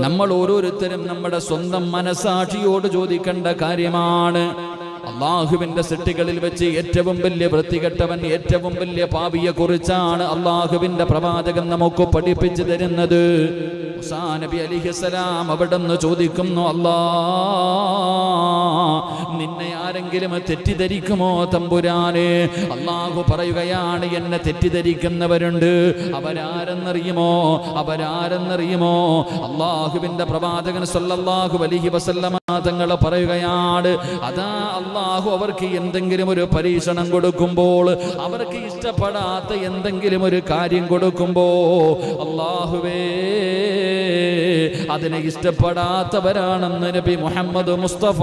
നമ്മൾ ഓരോരുത്തരും നമ്മുടെ സ്വന്തം മനസാക്ഷിയോട് ചോദിക്കേണ്ട കാര്യമാണ്. അള്ളാഹുവിന്റെ സൃഷ്ടികളിൽ വെച്ച് ഏറ്റവും വലിയ വൃത്തികെട്ടവൻ, ഏറ്റവും വലിയ പാപിയെ കുറിച്ചാണ് അള്ളാഹുവിന്റെ പ്രവാചകൻ നമുക്ക് പഠിപ്പിച്ചു തരുന്നത്. മൂസാ നബി അലൈഹിസ്സലാം അവിടുന്ന് ചോദിക്കുന്നു, അല്ലാ, നിന്നെ ആരെങ്കിലും തെറ്റിദ്ധരിക്കുമോ തമ്പുരാനെ? അള്ളാഹു പറയുകയാണ്, എന്നെ തെറ്റിദ്ധരിക്കുന്നവരുണ്ട്. അവരാരെന്നറിയുമോ? അള്ളാഹുവിന്റെ പ്രവാചകൻ സല്ലല്ലാഹു അലൈഹി വസല്ലമ തങ്ങൾ പറയുകയാണ്, അതാ അള്ളാഹു അവർക്ക് എന്തെങ്കിലും ഒരു പരീക്ഷണം കൊടുക്കുമ്പോൾ, അവർക്ക് ഇഷ്ടപ്പെടാത്ത എന്തെങ്കിലും ഒരു കാര്യം കൊടുക്കുമ്പോ, അള്ളാഹുവേ അതിനെ ഇഷ്ടപ്പെടാത്തവരാണെന്ന് നബി മുഹമ്മദ് മുസ്തഫ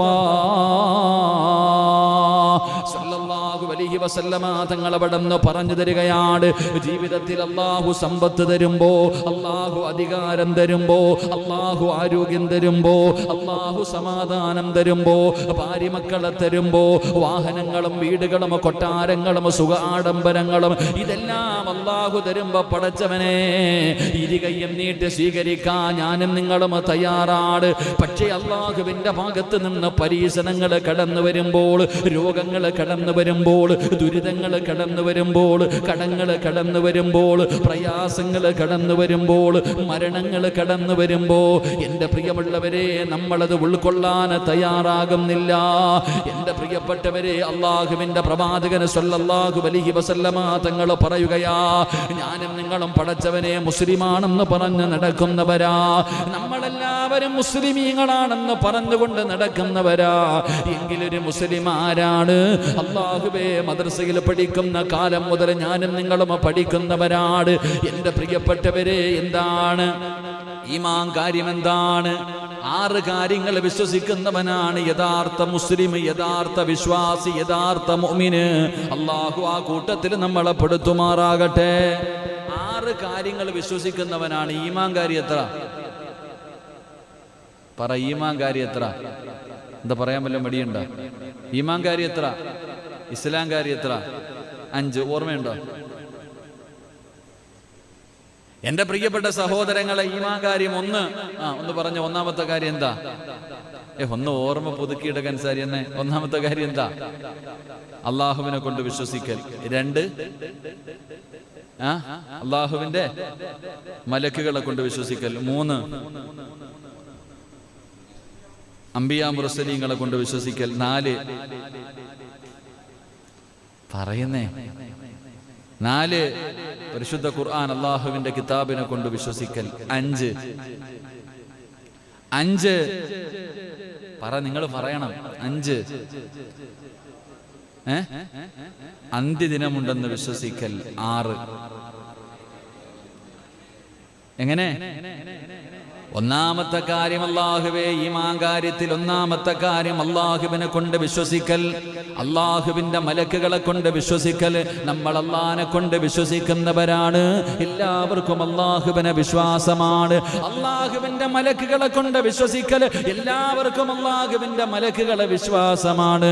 സല്ലല്ലാഹു അലൈഹി വസല്ലമ തങ്ങൾ അവിടുന്ന് പറഞ്ഞു തരികയാണ്, ജീവിതത്തിൽ അള്ളാഹു സമ്പത്ത് തരുമ്പോ, അള്ളാഹു അധികാരം തരുമ്പോ, അള്ളാഹു ആരോഗ്യം തരുമ്പോ, അള്ളാഹു സമാധാനം തരുമ്പോ, ഭാര്യ മക്കളെ തരുമ്പോ, വാഹനങ്ങളും വീടുകളും കൊട്ടാരങ്ങളും സുഖ ആഡംബരങ്ങളും ഇതെല്ലാം അള്ളാഹു തരുമ്പോ, പടച്ചവനെ ഇരുകയ്യും നീട്ടി സ്വീകരിക്കാൻ ഞാനും നിങ്ങളും തയ്യാറാണ്. പക്ഷേ അള്ളാഹുവിന്റെ ഭാഗത്ത് നിന്ന് പരീക്ഷണങ്ങൾ കടന്നു വരുമ്പോൾ, രോഗങ്ങൾ കടന്നു വരുമ്പോൾ, ദുരിതങ്ങൾ കടന്നു വരുമ്പോൾ, കടങ്ങൾ കടന്നു വരുമ്പോൾ, പ്രയാസങ്ങൾ കടന്നു വരുമ്പോൾ, മരണങ്ങൾ കടന്നു വരുമ്പോ, എൻ്റെ പ്രിയമുള്ളവരെ, നമ്മളത് ഉൾക്കൊള്ളാൻ തയ്യാറാകുന്നില്ല. എൻ്റെ പ്രിയപ്പെട്ടവരെ, അള്ളാഹുവിന്റെ പ്രവാചകൻ സല്ലല്ലാഹു അലൈഹി വസല്ലമ തങ്ങൾ പറയുകയാ, ഞാനും നിങ്ങളും പടച്ചവനെ മുസ്ലിമാണെന്ന് പറഞ്ഞ് നടക്കുന്നവരാ, നമ്മളെല്ലാവരും മുസ്ലിമീങ്ങളാണെന്ന് പറഞ്ഞുകൊണ്ട് നടക്കുന്നവരാ. എങ്കിലൊരു മുസ്ലിം ആരാണ്? അല്ലാഹുവേ, മദ്രസയിൽ പഠിക്കുന്ന കാലം മുതൽ ഞാനും നിങ്ങളും പഠിക്കുന്നവരാണ്. എൻ്റെ പ്രിയപ്പെട്ടവരെ, എന്താണ് ഈമാൻ? കാര്യം എന്താണ്? 6 കാര്യങ്ങൾ വിശ്വസിക്കുന്നവനാണ് യഥാർത്ഥ മുസ്ലിം, യഥാർത്ഥ വിശ്വാസി, യഥാർത്ഥ മുഅ്മിന്. അല്ലാഹു ആ കൂട്ടത്തിൽ നമ്മളെ പെടുത്തുമാറാകട്ടെ. 6 കാര്യങ്ങൾ വിശ്വസിക്കുന്നവനാണ്. ഈമാൻ കാര്യം എത്ര? പറ, ഈമാൻ കാര്യം എത്ര? എന്താ പറയാൻ വല്ല മടിയുണ്ടോ? ഈമാൻ കാര്യം എത്ര? ഇസ്ലാം കാര്യം എത്ര? 5. ഓർമ്മയുണ്ടോ? എന്റെ പ്രിയപ്പെട്ട സഹോദരങ്ങളെ, ഈമാൻ കാര്യം 1. ഒന്ന് പറഞ്ഞ, ഒന്നാമത്തെ കാര്യം എന്താ? ഒന്ന് ഓർമ്മ പുതുക്കിയെടുക്കാൻ സാരി എന്നെ. ഒന്നാമത്തെ കാര്യം എന്താ? അള്ളാഹുവിനെ കൊണ്ട് വിശ്വസിക്കൽ. 2, അള്ളാഹുവിന്റെ മലക്കുകളെ കൊണ്ട് വിശ്വസിക്കൽ. 3, അംബിയാ മുർസലീങ്ങളെ കൊണ്ട് വിശ്വസിക്കൽ. 4, പറയുന്നേ 4, പരിശുദ്ധ ഖുർആൻ, അള്ളാഹുവിന്റെ കിതാബിനെ കൊണ്ട് വിശ്വസിക്കൽ. 5 പറ, നിങ്ങൾ പറയണം. 5 അന്ത്യദിനമുണ്ടെന്ന് വിശ്വസിക്കൽ. 6 എങ്ങനെ? ഒന്നാമത്തെ കാര്യം അല്ലാഹുവേ, ഈമാൻ കാര്യത്തിൽ ഒന്നാമത്തെ കാര്യം അല്ലാഹുവിനെ കൊണ്ട് വിശ്വസിക്കൽ, അല്ലാഹുവിന്റെ മലക്കുകളെ കൊണ്ട് വിശ്വസിക്കൽ. നമ്മൾ അല്ലാഹുവിനെ കൊണ്ട് വിശ്വസിക്കുന്നവരാണ്. എല്ലാവർക്കും അല്ലാഹുവിനെ വിശ്വാസമാണ്. അല്ലാഹുവിന്റെ മലക്കുകളെ കൊണ്ട് വിശ്വസിക്കൽ, എല്ലാവർക്കും അല്ലാഹുവിന്റെ മലക്കുകളെ വിശ്വാസമാണ്.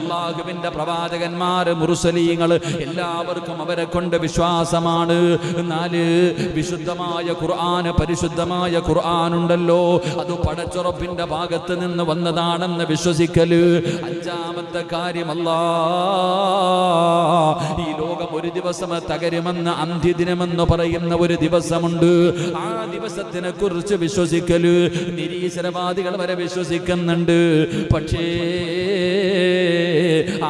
അല്ലാഹുവിന്റെ പ്രവാചകന്മാർ, മുർസലീങ്ങൾ, എല്ലാവർക്കും അവരെ കൊണ്ട് വിശ്വാസമാണ്. 4, വിശുദ്ധമായ ഖുർആൻ, പരിശുദ്ധമായ ഖുർആൻ ണ്ടല്ലോ, അത് പടച്ചുറപ്പിന്റെ ഭാഗത്ത് നിന്ന് വന്നതാണെന്ന് വിശ്വസിക്കല്. 5-ാമത്തെ കാര്യം, ഈ ലോകം ഒരു ദിവസം തകരുമെന്ന്, അന്ത്യദിനമെന്ന് പറയുന്ന ഒരു ദിവസമുണ്ട്. ആ ദിവസത്തിനെ കുറിച്ച് വിശ്വസിക്കല്. നിരീശ്വരവാദികൾ വരെ വിശ്വസിക്കുന്നുണ്ട്. പക്ഷേ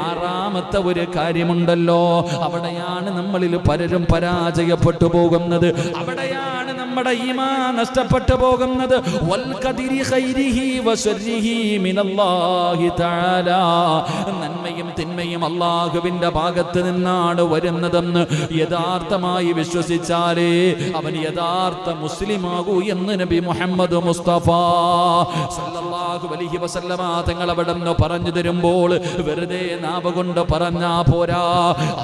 6-ാമത്തെ ഒരു കാര്യമുണ്ടല്ലോ, അവിടെയാണ് നമ്മളിൽ പലരും പരാജയപ്പെട്ടു പോകുന്നത്. അവിടെയാണ് നമ്മുടെ ഈമാൻ നഷ്ടപ്പെട്ടു പോകുന്നത്. നന്മയും തിന്മയും അല്ലാഹുവിന്റെ ഭാഗത്ത് നിന്നാണ് വരുന്നതെന്ന് യഥാർത്ഥമായി വിശ്വസിച്ചാലേ അവൻ യഥാർത്ഥ മുസ്ലിമാകൂ എന്ന് നബി മുഹമ്മദ് മുസ്തഫ സല്ലല്ലാഹു അലൈഹി വസല്ലമ തങ്ങൾ അവിടുന്ന് പറഞ്ഞു തരുമ്പോൾ വെറുതെ നാവ് കൊണ്ട് പറഞ്ഞാ പോരാ.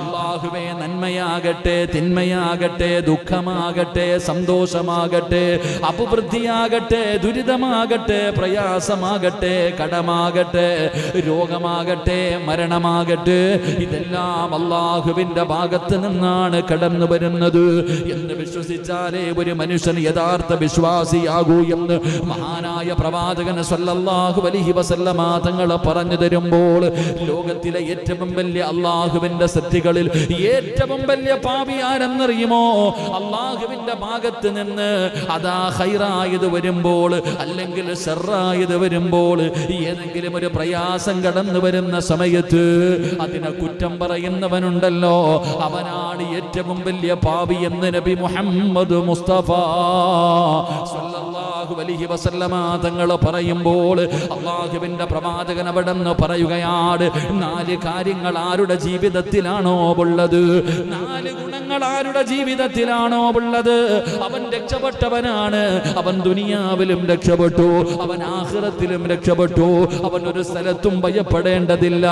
അല്ലാഹുവേ, നന്മയാകട്ടെ തിന്മയാകട്ടെ, ദുഃഖമാകട്ടെ സന്തോഷം ദോഷമാകട്ടെ, അപവൃദ്ധിയാകട്ടെ, ദുരിതമാകട്ടെ, പ്രയാസമാകട്ടെ, കടമാകട്ടെ, രോഗമാകട്ടെ, മരണമാകട്ടെ, ഇതെല്ലാം അല്ലാഹുവിന്റെ ഭാഗത്ത് നിന്നാണ് കടന്നു വരുന്നത് എന്ന് വിശ്വസിച്ചാലേ ഒരു മനുഷ്യൻ യഥാർത്ഥ വിശ്വാസിയാകൂ എന്ന് മഹാനായ പ്രവാചകൻ സല്ലല്ലാഹു അലൈഹി വസല്ലമ തങ്ങൾ പറഞ്ഞു തരുമ്പോൾ, ലോകത്തിലെ ഏറ്റവും വലിയ അല്ലാഹുവിന്റെ സൃഷ്ടികളിൽ ഏറ്റവും വലിയ പാപി ആരെന്നറിയുമോ? അല്ലാഹുവിന്റെ ഭാഗത്ത് നിന്ന് അതാ ഖൈറായത് വരുമ്പോൾ അല്ലെങ്കിൽ ശർറായത് വരുമ്പോൾ, ഏതെങ്കിലും ഒരു പ്രയാസം കടന്നു വരുന്ന സമയത്ത് അതിനെ കുറ്റം പറയുന്നവനുണ്ടല്ലോ, അവനാണ് ഏറ്റവും വലിയ പാപി എന്ന് നബി മുഹമ്മദ് മുസ്തഫ സല്ലല്ലാഹു അലൈഹി വസല്ലമ തങ്ങൾ പറയുമ്പോൾ, അല്ലാഹുവിന്റെ പ്രവാചകൻ അവിടെന്ന് പറയുകയാണ്, 4 കാര്യങ്ങൾ ആരുടെ ജീവിതത്തിലാണോ ഉള്ളത്, 4 ഗുണങ്ങൾ ആരുടെ ജീവിതത്തിലാണോ ഉള്ളത്, അവൻ രക്ഷപ്പെട്ടവനാണ്. അവൻ ദുനിയാവിലും രക്ഷപ്പെട്ടു, അവൻ ആഖിറത്തിലും രക്ഷപ്പെട്ടു. അവൻ ഒരു സ്ഥലത്തും ഭയപ്പെടേണ്ടതില്ല,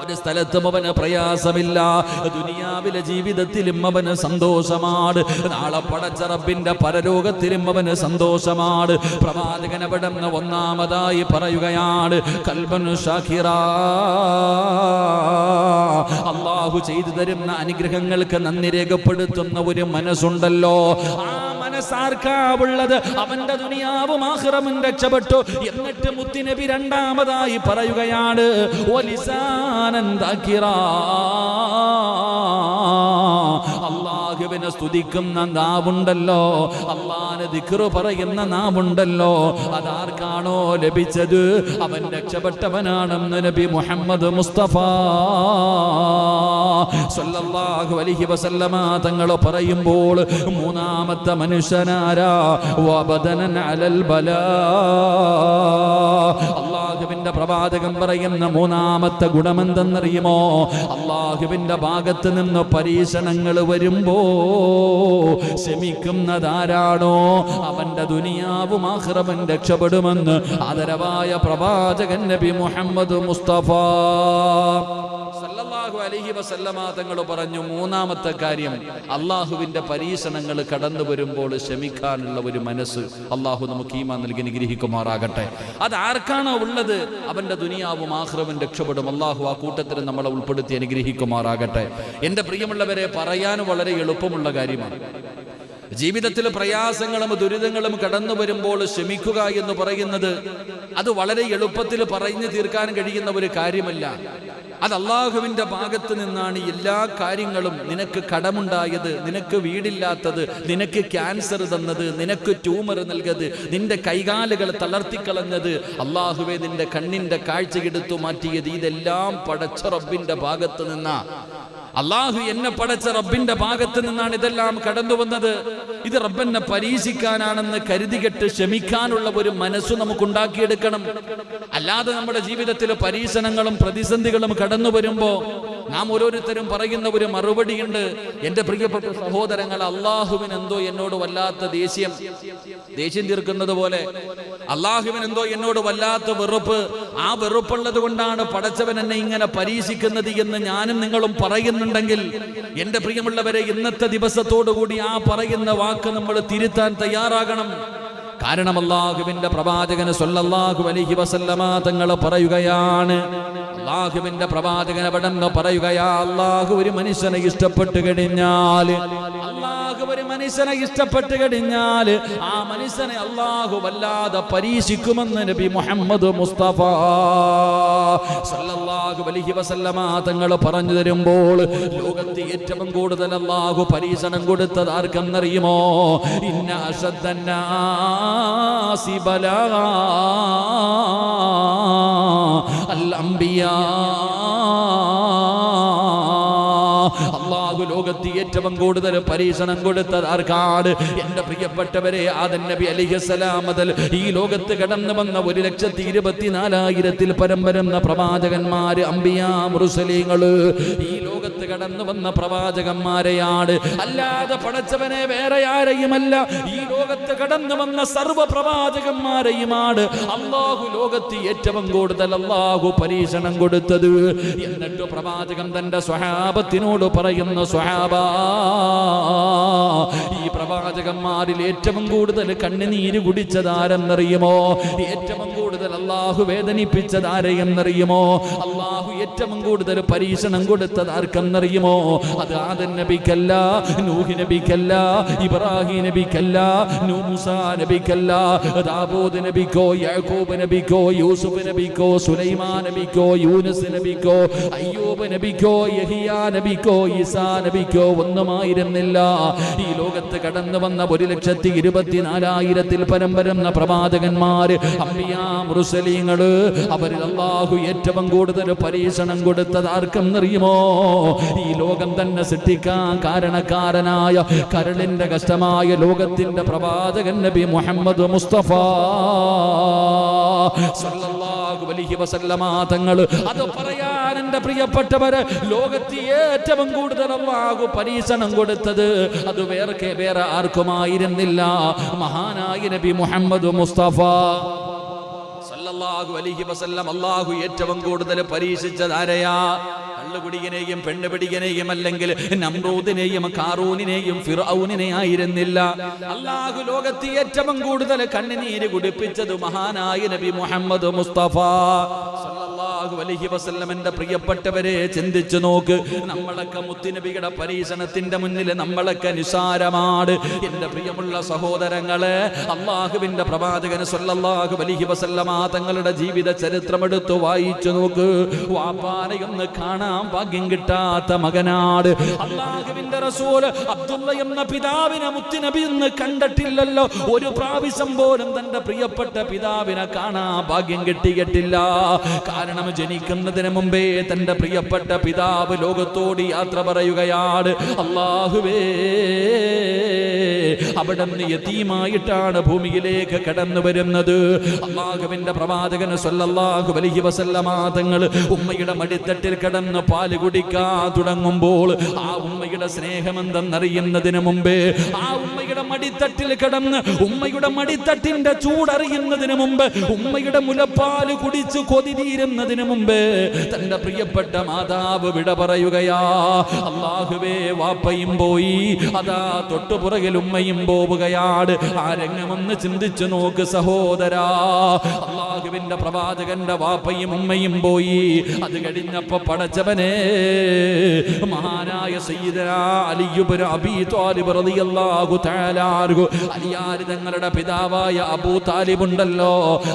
ഒരു സ്ഥലത്തും അവന് പ്രയാസമില്ല. ദുനിയാവിലെ ജീവിതത്തിലും അവന് സന്തോഷമാണ്, നാളെ പടച്ച റബ്ബിന്റെ പരലോകത്തിലും അവന് സന്തോഷമാണ്. പ്രവാചകൻ അവിടെ ഒന്നാമതായി പറയുകയാണ്, ഖൽബൻ ഷാകിറാ, അല്ലാഹു ചെയ്തു തരുന്ന അനുഗ്രഹങ്ങൾക്ക് നന്ദി രേഖപ്പെടുത്തുന്ന ഒരു മനസ്സുണ്ടല്ലോ, ആ മനസ്സാർക്കാവുള്ളത് അവന്റെ ദുനിയാവും ആഖിറവും രക്ഷപ്പെട്ടു. എന്നിട്ട് മുത്തുനബി രണ്ടാമതായി പറയുകയാണ്, വലിസാനൻ ദാകിറാ, അല്ലാഹുവിനെ സ്തുതിക്കുന്ന നാവുണ്ടല്ലോ, അല്ലാഹുവിനെ ദിക്റ് പറയുന്ന നാവുണ്ടല്ലോ, അതാർക്കാണോ ലഭിച്ചത് അവൻ രക്ഷപ്പെട്ടവനാണെന്ന് നബി മുഹമ്മദ് മുസ്തഫ സല്ലല്ലാഹു അലൈഹി വസല്ലമ തങ്ങൾ പറയുമ്പോൾ, മൂന്നാമത്തെ മനുഷ്യനാരാ? വബദനൻ അലൽ ബലാ, അല്ലാഹുവിന്റെ പ്രവാചകൻ പറയുന്ന മൂന്നാമത്തെ ഗുണമെന്തെന്നറിയുമോ? അല്ലാഹുവിന്റെ ഭാഗത്ത് നിന്ന് പരീക്ഷണങ്ങൾ വരുമ്പോ ക്ഷമിക്കുന്നതാരാണോ അവന്റെ ദുനിയാവും ആഖിറവും രക്ഷപ്പെടുമെന്ന് ആദരവായ പ്രവാചകൻ നബി മുഹമ്മദ് മുസ്തഫ സല്ലല്ലാഹു അലൈഹി വസല്ലമ തങ്ങൾ പറഞ്ഞു, മൂന്നാമത്തെ കാര്യം, അള്ളാഹുവിന്റെ പരീക്ഷണങ്ങൾ കടന്നു വരുമ്പോൾ ക്ഷമിക്കാനുള്ള ഒരു മനസ്സ്. അള്ളാഹു നമുക്ക് ഈമാൻ നൽകി അനുഗ്രഹിക്കുമാറാകട്ടെ. അത് ആർക്കാണോ ഉള്ളത് അവന്റെ ദുനിയാവും ആഖിറവും രക്ഷപ്പെടും. അള്ളാഹു ആ കൂട്ടത്തിൽ നമ്മളെ ഉൾപ്പെടുത്തി അനുഗ്രഹിക്കുമാറാകട്ടെ. എൻ്റെ പ്രിയമുള്ളവരെ, പറയാൻ വളരെ എളുപ്പമുള്ള കാര്യമാണ്. ജീവിതത്തിൽ പ്രയാസങ്ങളും ദുരിതങ്ങളും കടന്നു വരുമ്പോൾ ക്ഷമിക്കുക എന്ന് പറയുന്നത് അത് വളരെ എളുപ്പത്തിൽ പറഞ്ഞു തീർക്കാൻ കഴിയുന്ന ഒരു കാര്യമല്ല. അത് അല്ലാഹുവിന്റെ ഭാഗത്ത് നിന്നാണ് എല്ലാ കാര്യങ്ങളും. നിനക്ക് കടമുണ്ടായത്, നിനക്ക് വീടില്ലാത്തത്, നിനക്ക് ക്യാൻസർ തന്നത്, നിനക്ക് ട്യൂമർ നൽകിയത്, നിന്റെ കൈകാലുകൾ തളർത്തിക്കളഞ്ഞത്, അല്ലാഹുവേ നിന്റെ കണ്ണിന്റെ കാഴ്ചയെടുത്തു മാറ്റിയത്, ഇതെല്ലാം പടച്ച റബ്ബിന്റെ ഭാഗത്ത് നിന്നാ. അല്ലാഹു എന്നെ പടച്ച റബ്ബിന്റെ ഭാഗത്ത് നിന്നാണ് ഇതെല്ലാം കടന്നു വന്നത്. ഇത് റബ്ബെന്നെ പരീക്ഷിക്കാനാണെന്ന് കരുതികെട്ട് ക്ഷമിക്കാനുള്ള ഒരു മനസ്സ് നമുക്കുണ്ടാക്കിയെടുക്കണം. അല്ലാതെ നമ്മുടെ ജീവിതത്തിൽ പരീക്ഷണങ്ങളും പ്രതിസന്ധികളും കടന്നു വരുമ്പോ നാം ഓരോരുത്തരും പറയുന്ന ഒരു മറുപടിയുണ്ട്. എൻ്റെ പ്രിയപ്പെട്ട സഹോദരങ്ങൾ, അള്ളാഹുവിനെന്തോ എന്നോട് വല്ലാത്ത ദേഷ്യം തീർക്കുന്നത് പോലെ, അള്ളാഹുവിനെന്തോ എന്നോട് വല്ലാത്ത വെറുപ്പ്, ആ വെറുപ്പുള്ളത് കൊണ്ടാണ് പടച്ചവൻ എന്നെ ഇങ്ങനെ പരീക്ഷിക്കുന്നത് എന്ന് ഞാനും നിങ്ങളും പറയുന്നുണ്ടെങ്കിൽ, എൻ്റെ പ്രിയമുള്ളവരെ, ഇന്നത്തെ ദിവസത്തോടുകൂടി ആ പറയുന്ന വാക്ക് നമ്മൾ തിരുത്താൻ തയ്യാറാകണം. കാരണം അല്ലാഹുവിന്റെ പ്രവാചകൻ സല്ലല്ലാഹു അലൈഹി വസല്ലമ തങ്ങൾ പറയുകയാണ്, അല്ലാഹുവിന്റെ പ്രവാചകൻ അവിടെ പറയുകയാ, അല്ലാഹു ഒരു മനുഷ്യനെ ഇഷ്ടപ്പെട്ട് കഴിഞ്ഞാൽ, ആ മനുഷ്യനെ അല്ലാഹു വല്ലാതെ പരീക്ഷിക്കുമെന്ന് നബി മുഹമ്മദ് മുസ്തഫ സല്ലല്ലാഹു അലൈഹി വസല്ലമ തങ്ങൾ പറഞ്ഞു തരുമ്പോൾ, ലോകത്ത് ഏറ്റവും കൂടുതൽ അല്ലാഹു പരീക്ഷണം കൊടുത്തത് ആർക്കെന്നറിയുമോ? ഇന്ന അശദ്ദന്നാസി ബലാ അൽ അംബിയാ. അല്ലാഹു ലോകത്ത് ഏറ്റവും കൂടുതൽ പരീക്ഷണം കൊടുത്തത് ആർക്കാണ്? എൻ്റെ പ്രിയപ്പെട്ടവരെ, ആദം നബി അലൈഹിസ്സലാം മുതൽ ഈ ലോകത്ത് കടന്നു വന്ന 1,24,000 പരം വരുന്ന പ്രവാചകന്മാര്, അംബിയാ മുർസലീങ്ങള്, ഈ ലോകത്ത് കടന്നു വന്ന പ്രവാചകന്മാരെയാണ്, അല്ലാതെ പടച്ചവനെ വേറെ ആരെയുമല്ല. ഈ ലോകത്ത് കടന്നു വന്ന സർവ്വ പ്രവാചകന്മാരെയുമാണ് അല്ലാഹു ലോകത്ത് ഏറ്റവും കൂടുതൽ അല്ലാഹു പരീക്ഷണം കൊടുത്തത്. എന്നിട്ട് പ്രവാചകൻ തന്റെ സ്വഹാബത്തിനോട് പറയുന്ന, സ്വഹാബാ, ഈ പ്രവാചകന്മാരിൽ ഏറ്റവും കൂടുതൽ കണ്ണുനീര് കുടിച്ചതാരെന്നറിയുമോ? ഏറ്റവും കൂടുതൽ അള്ളാഹു വേദനിപ്പിച്ചതാരെയെന്നറിയുമോ? അള്ളാഹു ഏറ്റവും കൂടുതൽ പരീക്ഷണം കൊടുത്തത് ആർക്കെന്നറിയുമോ? അത് ആദം നബിക്കല്ല, നൂഹ് നബിക്കല്ല, ഇബ്രാഹിം നബിക്കല്ല, മൂസാ നബിക്കല്ല, ദാവൂദ് നബിക്കോ, യാക്കൂബ് നബിക്കോ, യൂസുഫ് നബിക്കോ, സുലൈമാൻ നബിക്കോ, യൂനുസ് നബിക്കോ, അയ്യൂബ് നബിക്കോ, യഹിയാ നബിക്കോ, ഈസാ നബിക്കോ ഒന്നുമായിരുന്നില്ല. ഈ ലോകത്ത് കടന്നു വന്ന 1,24,000 പരം വരുന്ന പ്രവാചകന്മാര്, അംബിയാ മുർസലീങ്ങള്, അവരിൽ അല്ലാഹു ഏറ്റവും കൂടുതൽ പരീക്ഷണം കൊടുത്തത് ആർക്കെന്നറിയുമോ? ഈ ലോകം തന്നെ സൃഷ്ടിക്കാൻ കാരണക്കാരനായ കരളിന്റെ കഷ്ടമായ ലോകത്തിന്റെ പ്രവാചകൻ നബി മുഹമ്മദ് മുസ്തഫ സല്ലല്ലാഹു അലൈഹി വസല്ലമ തങ്ങൾ. അത് പറയാൻ എൻ്റെ പ്രിയപ്പെട്ടവരെ, ലോകത്ത് ഏറ്റവും കൂടുതൽ അല്ലാഹു പരീക്ഷണം കൊടുത്തത് അത് വേറെ ആർക്കുമായിരുന്നില്ല, മഹാനായ നബി മുഹമ്മദ് മുസ്തഫ സല്ലല്ലാഹു അലൈഹി വസല്ലം. അല്ലാഹു ഏറ്റവും കൂടുതൽ പരീക്ഷിച്ചത് ആരെയാ? കള്ളുകുടിയനെയും പെണ്ണുപിടിയനെയും അല്ലെങ്കിൽ നമ്രൂദിനെയും കാറൂനിനെയും ഫിർഔനിനെ ആയിരുന്നില്ല. അല്ലാഹു ലോകത്ത് ഏറ്റവും കൂടുതൽ കണ്ണുനീര് കുടിപ്പിച്ചത് മഹാനായ നബി മുഹമ്മദ് മുസ്തഫ സല്ലല്ലാഹു അലൈഹി വസല്ലം. എൻ്റെ പ്രിയപ്പെട്ടവരെ, ചിന്തിച്ചു നോക്ക്, നമ്മളൊക്കെ മുത്തുനബിയുടെ പരീക്ഷണത്തിന്റെ മുന്നിൽ നമ്മളൊക്കെ നിസാരമാണ്. എൻ്റെ പ്രിയമുള്ള സഹോദരങ്ങളെ, അല്ലാഹുവിന്റെ പ്രവാചകൻ സല്ലല്ലാഹു അലൈഹി വസല്ലമ തങ്ങളുടെ ജീവിത ചരിത്രം എടുത്തു വായിച്ചു നോക്ക്. വാപ്പാനെയൊന്ന് കാണാൻ ഭാഗ്യം കിട്ടാത്ത മകനാട് അല്ലാഹുവിന്റെ റസൂൽ. അബ്ദുള്ള എന്ന പിതാവിനെ മുത്തുനബി ഇന്ന് കണ്ടിട്ടില്ലല്ലോ. ഒരു പ്രാവശ്യം പോലും തന്റെ പ്രിയപ്പെട്ട പിതാവിനെ കാണാൻ ഭാഗ്യം കിട്ടിയിട്ടില്ല. കാരണം ജനിക്കുന്നതിന് മുമ്പേ തന്റെ പ്രിയപ്പെട്ട പിതാവ് ലോകത്തോട് യാത്ര പറയുകയാണ്. അല്ലാഹുവേ, അവിടുന്ന് യതീമായിട്ടാണ് ഭൂമിയിലേക്ക് കടന്നു വരുന്നത്. അല്ലാഹുവിന്റെ പ്രവാചകൻ സല്ലല്ലാഹു അലൈഹി വസല്ലമ തങ്ങൾ ഉമ്മയുടെ മടിത്തട്ടിൽ കിടന്ന് പാല് കുടിക്കാൻ തുടങ്ങുമ്പോൾ ആ ഉമ്മയുടെ സ്നേഹമെന്തെന്നറിയുന്നതിന് മുമ്പേ, ആ ഉമ്മയുടെ മടിത്തട്ടിൽ കിടന്ന് ഉമ്മയുടെ മടിത്തട്ടിന്റെ ചൂടറിയുന്നതിന് മുമ്പ്, ഉമ്മയുടെ മുലപ്പാല് കുടിച്ച് കൊതി തീരുന്നതിന് മുമ്പ് തന്റെ പ്രിയപ്പെട്ട മാതാവ് വിട പറയുകയാ. അല്ലാഹുവേ, വാപ്പയും പോയി, അതാ തൊട്ടുപുറകിൽ ഉമ്മയും പോവുകയാണ്. ആ രംഗമൊന്ന് ചിന്തിച്ചു നോക്ക് സഹോദരാ. അല്ലാഹുവിന്റെ പ്രവാചകന്റെ വാപ്പയും ഉമ്മയും പോയി. അത് കഴിഞ്ഞപ്പോ പടച്ചവനെ, മഹാനായ സയ്യിദനാ അലി ഇബ്നു അബീ ത്വാലിബ് റളിയല്ലാഹു തആല അൻഹു, അലിയാർ തങ്ങളുടെ പിതാവായ അബൂ താലിബ് ഉണ്ടല്ലോ,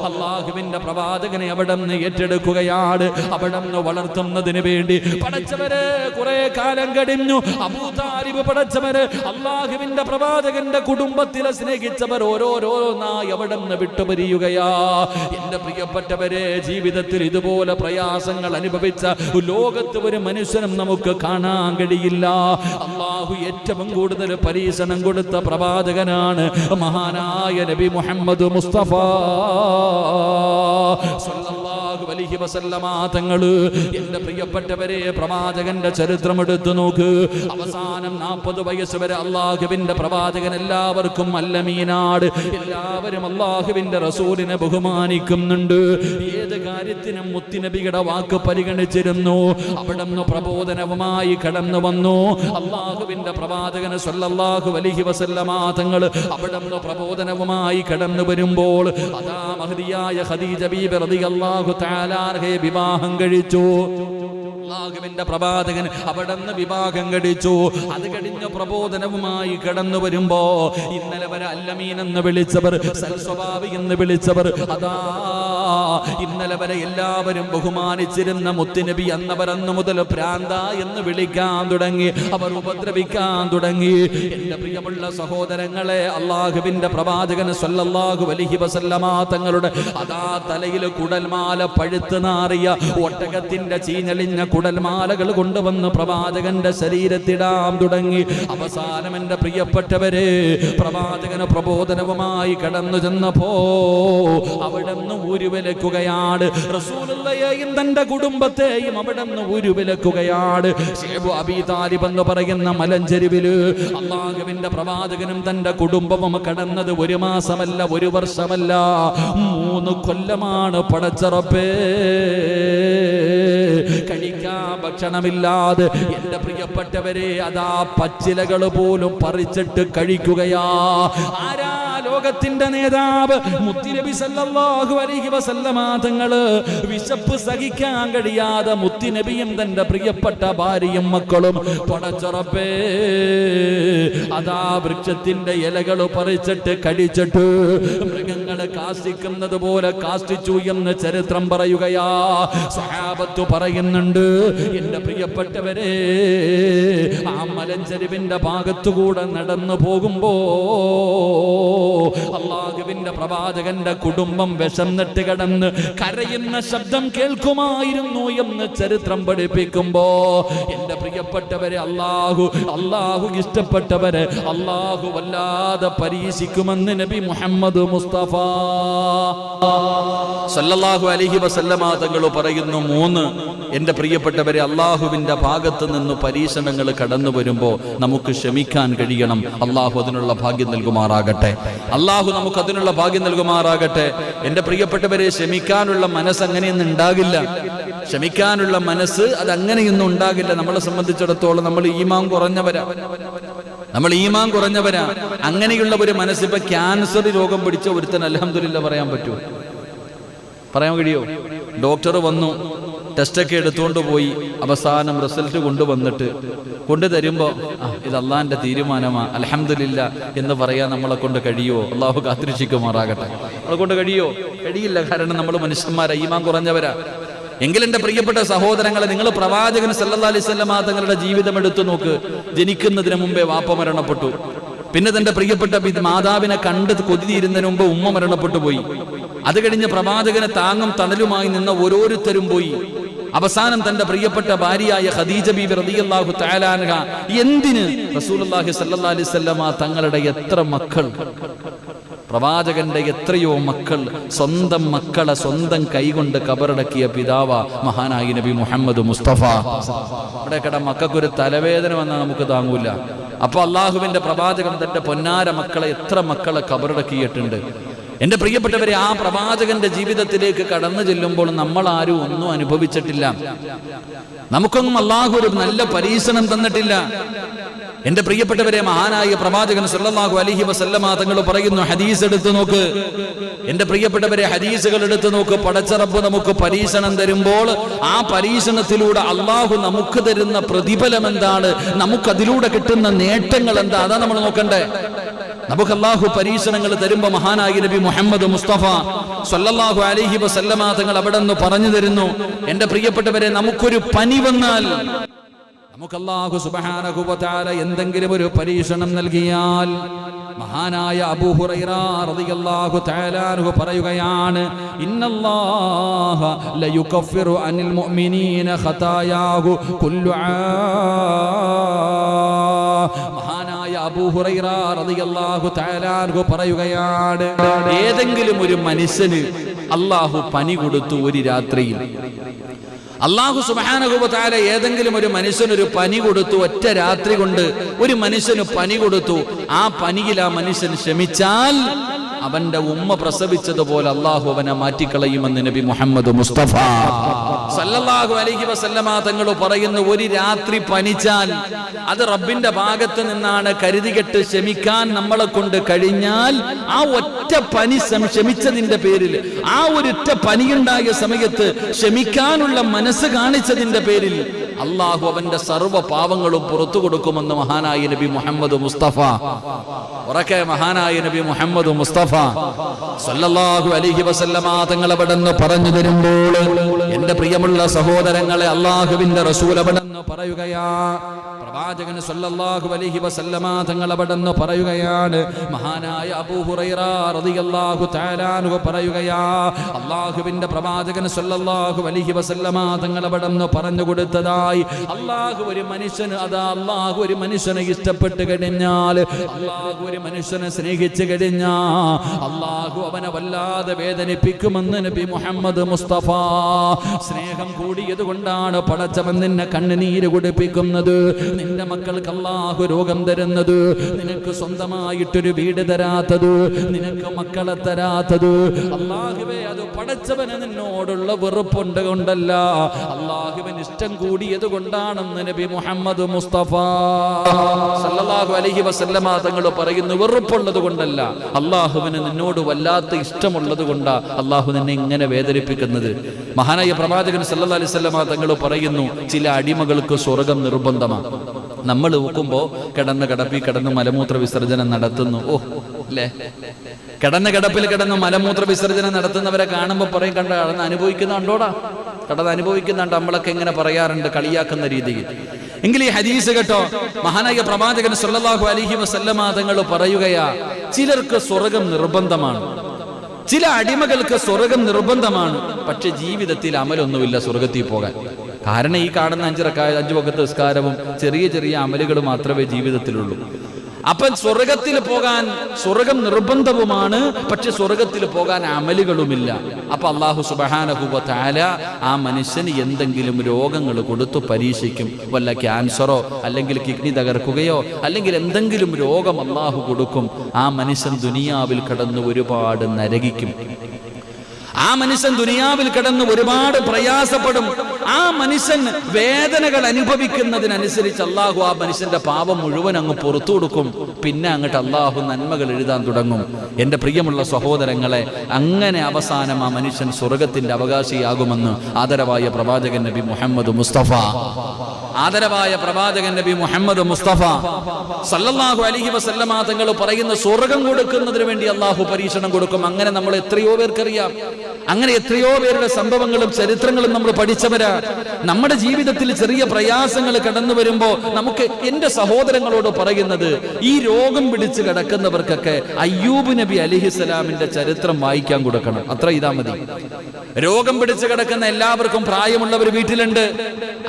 അല്ലാഹുവിന്റെ പ്രവാചകനെ അവിടെ നിന്ന് ഏറ്റെടുക്കുകയാണ്. അവിടെ നിന്ന് വളർത്തുന്നതിന് വേണ്ടി പടച്ചവരെ കുറെ കാലം കഴിഞ്ഞു. അബൂ താലിബ് പടച്ചവരെ അല്ലാഹുവിന്റെ പ്രവാചകന്റെ കുടുംബത്തിലെ സ്നേഹിച്ചവർ ഓരോരോന്നായി അവിടെ നിന്ന് വിട്ടുപിരിയുകയാ. എന്റെ പ്രിയപ്പെട്ടവരെ, ജീവിതത്തിൽ ഇതുപോലെ പ്രയാസങ്ങൾ അനുഭവിച്ച ലോകത്ത് ഒരു മനുഷ്യനും നമുക്ക് കാണാൻ കഴിയില്ല. അല്ലാഹു ഏറ്റവും കൂടുതൽ പരീക്ഷണം കൊടുത്ത പ്രവാചകനാണ് മഹാനായ നബി മുഹമ്മദ് മുസ്തഫ സല്ലല്ലാഹു അലൈഹി വസല്ലമ തങ്ങൾ. എന്റെ പ്രിയപ്പെട്ടവരെ, പ്രവാചകന്റെ ചരിത്രം എടുത്തു നോക്ക്. അവസാനം 40 വയസ്സ് വരെ അല്ലാഹുവിന്റെ പ്രവാചകൻ എല്ലാവർക്കും അല്ലമീനാട്. എല്ലാവരും അല്ലാഹുവിന്റെ റസൂലിനെ ബഹുമാനിക്കുന്നുണ്ട്. ഏത് കാര്യത്തിനും മുത്തുനബിയുടെ വാക്ക് പരിഗണിച്ചിരുന്നു. അവിടെ നിന്ന് പ്രബോധനവുമായി കടന്നു വന്നു അല്ലാഹുവിന്റെ പ്രവാചകൻ സല്ലല്ലാഹു അലൈഹി വസല്ലമ തങ്ങൾ. അവിടെ നിന്ന് പ്രബോധനവുമായി കടന്നു വരുമ്പോൾ അതാ മഹദിയായ ഖദീജ ബീബി റളിയല്ലാഹു തആല അൻഹയെ വിവാഹം കഴിച്ചു. അല്ലാഹുവിന്റെ പ്രവാചകൻ അവിടെ നിന്ന് വിവാഹം കഴിച്ചു. അത് കഴിഞ്ഞ പ്രബോധനവുമായി കടന്നു വരുമ്പോ ഇന്നലെ വരെ അല്ലമീൻ എന്ന് വിളിച്ചവർ, സൽസ്വഭാവി എന്ന് വിളിച്ചവർ, അതാ ഇന്നലെ വരെ എല്ലാവരും ബഹുമാനിച്ചിരുന്ന മുത്തുനബി അന്നവരന്ന് മുതൽ പ്രാന്ത എന്ന് വിളിക്കാൻ തുടങ്ങി. അവർ ഉപദ്രവിക്കാൻ തുടങ്ങി. എന്റെ പ്രിയമുള്ള സഹോദരങ്ങളെ, അല്ലാഹുവിന്റെ പ്രവാചകൻ സല്ലല്ലാഹു അലൈഹി വസല്ലമ തങ്ങളുടെ അതാ തലയിൽ കുടൽമാല പഴുത്ത് നാറിയ ഒട്ടകത്തിന്റെ ചീഞ്ഞളിഞ്ഞ കുടൽമാലകൾ കൊണ്ടുവന്ന് പ്രവാചകന്റെ ശരീരത്തിടാൻ തുടങ്ങി. അവസാനം എന്റെ പ്രിയപ്പെട്ടവരെ, പ്രവാചകന് പ്രബോധനവുമായി കടന്നു ചെന്നപ്പോ അവിടെ നിന്ന് ഊരുവിലക്കുകയാണ്. റസൂലുള്ളയെയും തന്റെ കുടുംബത്തെയും അവിടെ നിന്ന് ഊരുവിലക്കുകയാണ്. ശൈബ് അബീ താലിബ് എന്ന് പറയുന്ന മലഞ്ചെരുവില് അല്ലാഹുവിന്റെ പ്രവാചകനും തന്റെ കുടുംബവും കടന്നത് 1 മാസമല്ല, 1 വർഷമല്ല, 3 കൊല്ലമാണ്. പടച്ചറപ്പേ, കഴിക്കാൻ ഭക്ഷണമില്ലാതെ എന്റെ പ്രിയപ്പെട്ടവരെ അതാ പച്ചിലകൾ പോലും പറിച്ചിട്ട് കഴിക്കുകയാ. ആരാ? ലോകത്തിന്റെ നേതാവ് മുത്തുനബി സല്ലല്ലാഹു അലൈഹി വസല്ലമ തങ്ങള്. വിശപ്പ് സഹിക്കാൻ കഴിയാതെ മുത്തുനബിയും തന്റെ പ്രിയപ്പെട്ട ഭാര്യയും മക്കളും പടച്ചറപ്പേ അതാ വൃക്ഷത്തിന്റെ ഇലകൾ പറിച്ചിട്ട് കഴിച്ചിട്ട് മൃഗങ്ങളെ കാഷ്ടിക്കുന്നത് പോലെ കാഷ്ടിച്ചു എന്ന് ചരിത്രം പറയുകയാ. സഹാബത്ത് പറയുന്നുണ്ട്, എന്റെ പ്രിയപ്പെട്ടവരെ ആ മലഞ്ചെരുവിന്റെ ഭാഗത്തുകൂടെ നടന്നു പോകുമ്പോ അല്ലാഹുവിന്റെ പ്രവാചകന്റെ കുടുംബം വിശന്നിട്ട് കിടന്ന് കരയുന്ന ശബ്ദം കേൾക്കുമായിരുന്നു എന്ന് ചരിത്രം പഠിപ്പിക്കുമ്പോ എന്റെ പ്രിയപ്പെട്ടവരെ അല്ലാഹു ഇഷ്ടപ്പെട്ടവരെ അല്ലാഹു വല്ലാതെ പരീക്ഷിക്കുമെന്ന് നബി മുഹമ്മദ് മുസ്തഫ സല്ലല്ലാഹു അലൈഹി വസല്ലമ തങ്ങൾ പറയുന്നു. 3 എന്റെ പ്രിയപ്പെട്ടവരെ അല്ലാഹുവിന്റെ ഭാഗത്ത് നിന്ന് പരീക്ഷണങ്ങൾ കടന്നു വരുമ്പോൾ നമുക്ക് ക്ഷമിക്കാൻ കഴിയണം. അല്ലാഹു അതിനുള്ള ഭാഗ്യം നൽകുമാറാകട്ടെ. അല്ലാഹു നമുക്ക് അതിനുള്ള ഭാഗ്യം നൽകുമാറാകട്ടെ. എന്റെ പ്രിയപ്പെട്ടവരെ ക്ഷമിക്കാനുള്ള മനസ്സ് അങ്ങനെയൊന്നും ഉണ്ടാകില്ല. ക്ഷമിക്കാനുള്ള മനസ്സ് അത് അങ്ങനെയൊന്നും ഉണ്ടാകില്ല. നമ്മളെ സംബന്ധിച്ചിടത്തോളം നമ്മൾ ഈമാൻ കുറഞ്ഞവരാ. അങ്ങനെയുള്ള ഒരു മനസ്സ് ഇപ്പൊ ക്യാൻസർ രോഗം പിടിച്ച ഒരുത്തൻ അൽഹംദുലില്ലാ പറയാൻ പറ്റുമോ? പറയാൻ കഴിയോ? ഡോക്ടർ വന്നു, ടെസ്റ്റൊക്കെ എടുത്തുകൊണ്ട് പോയി, അവസാനം റിസൾട്ട് കൊണ്ടുവന്നിട്ട് കൊണ്ടുതരുമ്പോ ഇത് അള്ളാന്റെ തീരുമാനമാ അൽഹംദുലില്ലാ എന്ന് പറയാൻ നമ്മളെ കൊണ്ട് കഴിയുമോ? അള്ളാഹു കാത്തിരക്ഷിക്കുമാറാകട്ടെ. നമ്മളെ കൊണ്ട് കഴിയില്ല. കാരണം നമ്മൾ മനുഷ്യന്മാരാ, ഈമാൻ കുറഞ്ഞവരാ. എങ്കിൽ എന്റെ പ്രിയപ്പെട്ട സഹോദരങ്ങളെ, നിങ്ങൾ പ്രവാചകൻ സല്ലല്ലാഹു അലൈഹി വസല്ലമ തങ്ങളുടെ ജീവിതം എടുത്തു നോക്ക്. ജനിക്കുന്നതിന് മുമ്പേ വാപ്പ മരണപ്പെട്ടു. പിന്നെ തന്റെ പ്രിയപ്പെട്ട മാതാവിനെ കണ്ട് കൊതിയിരുന്നതിന് മുമ്പ് ഉമ്മ മരണപ്പെട്ടു പോയി. അത് കഴിഞ്ഞ് പ്രവാചകനെ താങ്ങും തണലുമായി നിന്ന ഓരോരുത്തരും പോയി. അവസാനം തന്റെ പ്രിയപ്പെട്ട ഭാര്യയായ ഖദീജ ബീബി റളിയല്ലാഹു തആല അൻഹ എന്തിന് റസൂലുള്ളാഹി സ്വല്ലല്ലാഹു അലൈഹി വസല്ലമ തങ്ങളുടെ എത്ര മക്കൾ, പ്രവാചകന്റെ എത്രയോ മക്കൾ, സ്വന്തം മക്കളെ സ്വന്തം കൈകൊണ്ട് കബറടക്കിയ പിതാവ മഹാനായ നബി മുഹമ്മദ് മുസ്തഫ. ഇവിടെ മക്കൾക്കൊരു തലവേദന വന്നാൽ നമുക്ക് താങ്ങൂല. അപ്പൊ അള്ളാഹുവിന്റെ പ്രവാചകൻ തന്റെ പൊന്നാര മക്കളെ എത്ര മക്കളെ കബറടക്കിയിട്ടുണ്ട്. എന്റെ പ്രിയപ്പെട്ടവരെ, ആ പ്രവാചകന്റെ ജീവിതത്തിലേക്ക് കടന്നു ചെല്ലുമ്പോൾ നമ്മൾ ആരും ഒന്നും അനുഭവിച്ചിട്ടില്ല. നമുക്കൊന്നും അള്ളാഹു ഒരു നല്ല പരീക്ഷണം തന്നിട്ടില്ല. എന്റെ പ്രിയപ്പെട്ടവരെ, മഹാനായ പ്രവാചകൻ സല്ലല്ലാഹു അലൈഹി വസല്ലമ തങ്ങൾ പറയുന്നു, ഹദീസ് എടുത്തു നോക്ക്. എന്റെ പ്രിയപ്പെട്ടവരെ, ഹദീസുകൾ എടുത്തു നോക്ക്. പടച്ച റബ്ബ് നമുക്ക് പരീക്ഷണം തരുമ്പോൾ ആ പരീക്ഷണത്തിലൂടെ അള്ളാഹു നമുക്ക് തരുന്ന പ്രതിഫലം എന്താണ്, നമുക്കതിലൂടെ കിട്ടുന്ന നേട്ടങ്ങൾ എന്താ, അതാ നമ്മൾ നോക്കണ്ടേ. നമുക്ക് അല്ലാഹു പരീക്ഷണങ്ങൾ തരുമ്പോ മഹാനായ നബി മുഹമ്മദ് മുസ്തഫ സല്ലല്ലാഹു അലൈഹി വസല്ലമ തങ്ങൾ അവിടെ നിന്ന് പറഞ്ഞു തരുന്നു, എന്റെ പ്രിയപ്പെട്ടവരെ, നമുക്കൊരു പനി വന്നാൽ, നമുക്ക് അല്ലാഹു സുബ്ഹാനഹു വ തആല എന്തെങ്കിലും ഒരു പരീക്ഷണം നൽകിയാൽ, മഹാനായ അബൂ ഹുറൈറ റളിയല്ലാഹു തആല അൻഹു പറയുകയാണ്, ഇന്നല്ലാഹ ലയുകഫിറു അനിൽ മുഅ്മിനീന ഖതായാഹു കുല്ലു മഹാനായ അബൂ ഹുറൈറ റളിയല്ലാഹു തആല അൻഹു പറയുകയാണ്, ഏതെങ്കിലും ഒരു മനുഷ്യന് അല്ലാഹു പനി കൊടുത്തു ഒരു രാത്രിയിൽ. അല്ലാഹു സുബ്ഹാനഹു വ തആല ഏതെങ്കിലും ഒരു മനുഷ്യനൊരു പനി കൊടുത്തു, ഒറ്റ രാത്രി കൊണ്ട് ഒരു മനുഷ്യന് പനി കൊടുത്തു. ആ പനിയിൽ ആ മനുഷ്യൻ ക്ഷമിച്ചാൽ അവന്റെ ഉമ്മ പ്രസവിച്ചതുപോലെ അല്ലാഹു അവനെ മാറ്റിക്കളയുമെന്ന് നബി മുഹമ്മദ് മുസ്തഫ സല്ലല്ലാഹു അലൈഹി വസല്ലമ തങ്ങൾ പറയുന്നു, ഒരു രാത്രി പനിച്ചാൽ അത് റബ്ബിന്റെ ഭാഗത്ത് നിന്നാണ്. കരുതികെട്ട് ക്ഷമിക്കാൻ നമ്മളെ കൊണ്ട് കഴിഞ്ഞാൽ ആ ഒറ്റ പനി ക്ഷമിച്ചതിന്റെ പേരിൽ, ആ ഒരൊറ്റ പനിയുണ്ടായ സമയത്ത് ക്ഷമിക്കാനുള്ള മനസ്സ് കാണിച്ചതിന്റെ പേരിൽ അല്ലാഹു അവന്റെ സർവ്വ പാവങ്ങളും പുറത്തു കൊടുക്കുമെന്ന് മഹാനായ നബി മുഹമ്മദ് മുസ്തഫ. ഉറക്കെ മഹാനായ നബി മുഹമ്മദ് മുസ്തഫ സല്ലല്ലാഹു അലൈഹി വസല്ലമ തങ്ങൾ അവിടെ നിന്ന് പറഞ്ഞു തരുമ്പോൾ, എന്റെ പ്രിയമുള്ള സഹോദരങ്ങളെ, അല്ലാഹുവിന്റെ റസൂൽ അവിടെ നിന്ന് പറയുകയാ, പ്രവാചകൻ സല്ലല്ലാഹു അലൈഹി വസല്ലമ തങ്ങൾ അവിടെ നിന്ന് പറയുകയാണ്, മഹാനായ അബൂ ഹുറൈറ റളിയല്ലാഹു തആല അൻഹു പറയുകയാ, അല്ലാഹുവിന്റെ പ്രവാചകൻ സല്ലല്ലാഹു അലൈഹി വസല്ലമ തങ്ങൾ അവിടെ നിന്ന് പറഞ്ഞു കൊടുത്തതാ, സുഹൃത്തായി, അള്ളാഹു ഒരു മനുഷ്യന് അള്ളാഹു ഒരു മനുഷ്യനെ ഇഷ്ടപ്പെട്ട് കഴിഞ്ഞാൽ, അള്ളാഹു ഒരു മനുഷ്യനെ സ്നേഹിച്ചു കഴിഞ്ഞാ അള്ളാഹു അവനെ വല്ലാതെ വേദനിപ്പിക്കുമെന്ന് നബി മുഹമ്മദ് മുസ്തഫ. സ്നേഹം കൂടിയത് കൊണ്ടാണ് പടച്ചവൻ നിന്നെ കണ്ണുനീര് കുടിപ്പിക്കുന്നത്, നിന്റെ മക്കൾക്ക് അള്ളാഹു രോഗം തരുന്നത്, നിനക്ക് സ്വന്തമായിട്ടൊരു വീട് തരാത്തത്, നിനക്ക് മക്കളെ തരാത്തത്. അള്ളാഹുവേ, അത് പടച്ചവന് നിന്നോടുള്ള വെറുപ്പുണ്ട് കൊണ്ടല്ല, അള്ളാഹുവിന് ഇഷ്ടം കൂടിയത് കൊണ്ടാണെന്ന് നബി മുഹമ്മദ് മുസ്തഫ സല്ലല്ലാഹു അലൈഹി വസല്ലമ തങ്ങൾ പറയുന്നു. വെറുപ്പുള്ളത് കൊണ്ടല്ല, അള്ളാഹുവിന് നിന്നോട് വല്ലാത്ത ഇഷ്ടമുള്ളത് കൊണ്ടാ അള്ളാഹു നിന്നെ ഇങ്ങനെ വേദനിപ്പിക്കുന്നത്. മഹാനായ പ്രവാചകൻ സല്ലല്ലാഹു അലൈഹി വസല്ലമ തങ്ങൾ പറയുന്നു, ചില അടിമകൾക്ക് സ്വർഗം നിർബന്ധമാണ്. നമ്മൾ നോക്കുമ്പോ കിടന്ന് മലമൂത്ര വിസർജനം നടത്തുന്നു. ഓ അല്ലേ, കിടപ്പിൽ കിടന്ന് മലമൂത്ര വിസർജനം നടത്തുന്നവരെ കാണുമ്പോൾ പറയും, കടന്ന് അനുഭവിക്കുന്ന കണ്ടോടാ, കടന്ന് അനുഭവിക്കുന്നുണ്ട്. നമ്മളൊക്കെ ഇങ്ങനെ പറയാറുണ്ട് കളിയാക്കുന്ന രീതിയിൽ. എങ്കിൽ ഈ ഹദീസ് കേട്ടോ, മഹാനായ പ്രവാചകൻ സല്ലല്ലാഹു അലൈഹി വസല്ലമ തങ്ങൾ പറയുകയാ, ചിലർക്ക് സ്വർഗം നിർബന്ധമാണ്, ചില അടിമകൾക്ക് സ്വർഗം നിർബന്ധമാണ്, പക്ഷെ ജീവിതത്തിൽ അമലൊന്നുമില്ല സ്വർഗത്തിൽ പോകാൻ. കാരണം ഈ കാണുന്ന 5 വഖത്ത് നിസ്കാരവും ചെറിയ ചെറിയ അമലുകൾ മാത്രമേ ജീവിതത്തിലുള്ളൂ. അപ്പം സ്വർഗത്തിൽ പോകാൻ സ്വർഗം നിർബന്ധവുമാണ്, പക്ഷെ സ്വർഗത്തിൽ പോകാൻ അമലുകളുമില്ല. അപ്പൊ അല്ലാഹു സുബ്ഹാനഹു വ തആല ആ മനുഷ്യന് എന്തെങ്കിലും രോഗങ്ങൾ കൊടുത്തു പരീക്ഷിക്കും. വല്ല ക്യാൻസറോ അല്ലെങ്കിൽ കിഡ്നി തകർക്കുകയോ അല്ലെങ്കിൽ എന്തെങ്കിലും രോഗം അല്ലാഹു കൊടുക്കും. ആ മനുഷ്യൻ ദുനിയാവിൽ കടന്ന് ഒരുപാട് നരകിക്കും. ആ മനുഷ്യൻ ദുനിയാവിൽ കിടന്ന് ഒരുപാട് പ്രയാസപ്പെടും. ആ മനുഷ്യൻ വേദനകൾ അനുഭവിക്കുന്നതിനനുസരിച്ച് അള്ളാഹു ആ മനുഷ്യന്റെ പാപം മുഴുവൻ അങ്ങ് പുറത്തു കൊടുക്കും. പിന്നെ അങ്ങോട്ട് അള്ളാഹു നന്മകൾ എഴുതാൻ തുടങ്ങും. എൻ്റെ പ്രിയമുള്ള സഹോദരങ്ങളെ, അങ്ങനെ അവസാനം ആ മനുഷ്യൻ സ്വർഗത്തിന്റെ അവകാശിയാകുമെന്ന് ആദരവായ പ്രവാചകൻ നബി മുഹമ്മദ് മുസ്തഫ സല്ലല്ലാഹു അലൈഹി വസല്ലമ തങ്ങൾ പറയുന്ന സ്വർഗം കൊടുക്കുന്നതിന് വേണ്ടി അള്ളാഹു പരീക്ഷണം കൊടുക്കും. അങ്ങനെ നമ്മൾ എത്രയോ പേർക്കറിയാം. അങ്ങനെ എത്രയോ പേരുടെ സംഭവങ്ങളും ചരിത്രങ്ങളും നമ്മൾ പഠിച്ചവരാ. നമ്മുടെ ജീവിതത്തിൽ ചെറിയ പ്രയാസങ്ങൾ കടന്നു വരുമ്പോ നമുക്ക്, എന്റെ സഹോദരങ്ങളോട് പറയുന്നത്, ഈ രോഗം പിടിച്ച് കിടക്കുന്നവർക്കൊക്കെ അയ്യൂബ് നബി അലൈഹിസ്സലാമിന്റെ ചരിത്രം വായിക്കാൻ കൊടുക്കണം. അത്ര ഇതാ മതി. രോഗം പിടിച്ച് കിടക്കുന്ന എല്ലാവർക്കും പ്രായമുള്ളവർ വീട്ടിലുണ്ട്,